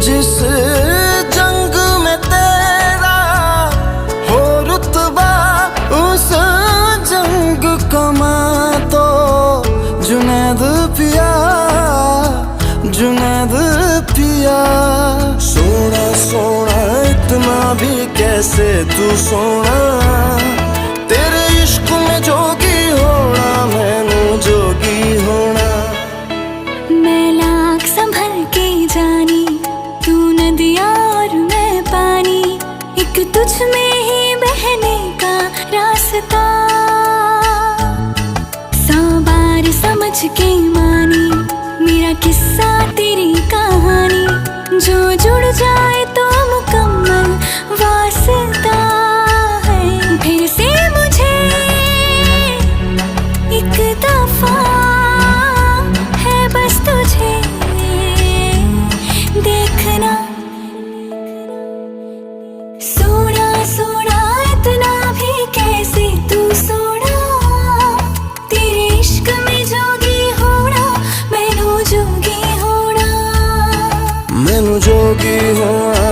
जिस जंग में तेरा हो रुतबा, उस जंग कमा तो जुनैद पिया, जुनैद पिया। सोना सोना इतना भी कैसे तू सोना, तेरे इश्क में जोगी होना, मैनू जोगी होना। मैं लाख संभल के जानी, तू नदिया और मैं पानी, एक तुझ में ही बहने का रास्ता। 100 बार समझ के मानी मेरा किस्सा तेरी कहानी, जो जुड़ जाए तो मुकम्मल वास्ता है। फिर से मुझे एक दफा है बस तुझे देखना। सोना सोना इतना भी कैसे तू सोना, तेरे इश्क में जोगी होना, मैनू जोगी होना, मैनू जोगी होना,